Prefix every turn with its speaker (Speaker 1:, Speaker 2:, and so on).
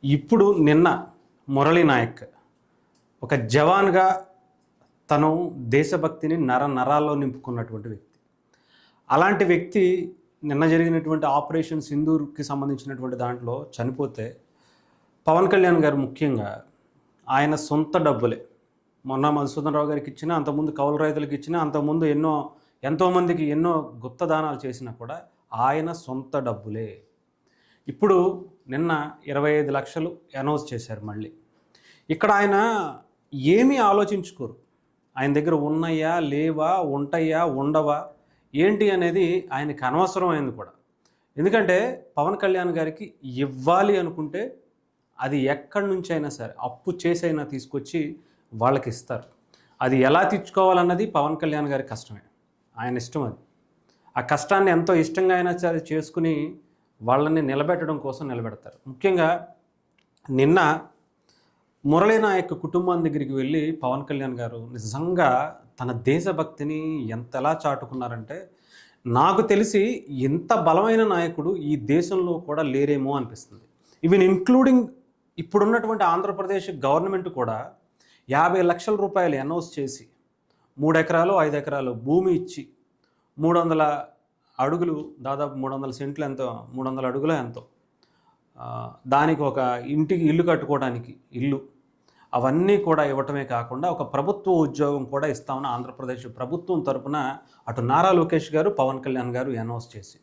Speaker 1: ఇప్పుడు నిన్న మురళీ నాయక్ ఒక జవాన్గా తను దేశభక్తిని నరాల్లో నింపుకున్నటువంటి వ్యక్తి. అలాంటి వ్యక్తి నిన్న జరిగినటువంటి ఆపరేషన్ సింధూర్కి సంబంధించినటువంటి దాంట్లో చనిపోతే పవన్ కళ్యాణ్ గారు ముఖ్యంగా ఆయన సొంత డబ్బులే మొన్న మధుసూదన్ రావు గారికి ఇచ్చిన, అంతకుముందు కౌలు రైతులకు ఇచ్చిన, అంతకుముందు ఎంతోమందికి ఎన్నో గుప్త దానాలు చేసినా కూడా ఆయన సొంత డబ్బులే. ఇప్పుడు నిన్న 25 లక్షలు అనౌన్స్ చేశారు మళ్ళీ. ఇక్కడ ఆయన ఏమీ ఆలోచించుకోరు. ఆయన దగ్గర ఉన్నాయా లేవా, ఉంటాయా ఉండవా ఏంటి అనేది ఆయనకి అనవసరమైంది కూడా. ఎందుకంటే పవన్ కళ్యాణ్ గారికి ఇవ్వాలి అనుకుంటే అది ఎక్కడి నుంచి అయినా సరే అప్పు చేసైనా తీసుకొచ్చి వాళ్ళకి ఇస్తారు. అది ఎలా తీర్చుకోవాలన్నది పవన్ కళ్యాణ్ గారి కష్టమే, ఆయన ఇష్టం. అది ఆ కష్టాన్ని ఎంతో ఇష్టంగా అయినా సరే చేసుకుని వాళ్ళని నిలబెట్టడం కోసం నిలబెడతారు. ముఖ్యంగా నిన్న మురళీ నాయక్ కుటుంబం దగ్గరికి వెళ్ళి పవన్ కళ్యాణ్ గారు నిజంగా తన దేశభక్తిని ఎంతలా చాటుకున్నారంటే, నాకు తెలిసి ఇంత బలమైన నాయకుడు ఈ దేశంలో కూడా లేరేమో అనిపిస్తుంది. ఈవెన్ ఇంక్లూడింగ్ ఇప్పుడున్నటువంటి ఆంధ్రప్రదేశ్ గవర్నమెంట్ కూడా 50 లక్షల రూపాయలు అనౌన్స్ చేసి 3 ఎకరాలు 5 ఎకరాలు భూమి ఇచ్చి 300 అడుగులు, దాదాపు 300 సెంట్లు ఎంతో, 300 అడుగులో ఎంతో, దానికి ఒక ఇల్లు కట్టుకోవడానికి ఇల్లు, అవన్నీ కూడా ఇవ్వటమే కాకుండా ఒక ప్రభుత్వ ఉద్యోగం కూడా ఇస్తామని ఆంధ్రప్రదేశ్ ప్రభుత్వం తరపున అటు నారా లోకేష్ గారు, పవన్ కళ్యాణ్ గారు అనౌన్స్ చేసి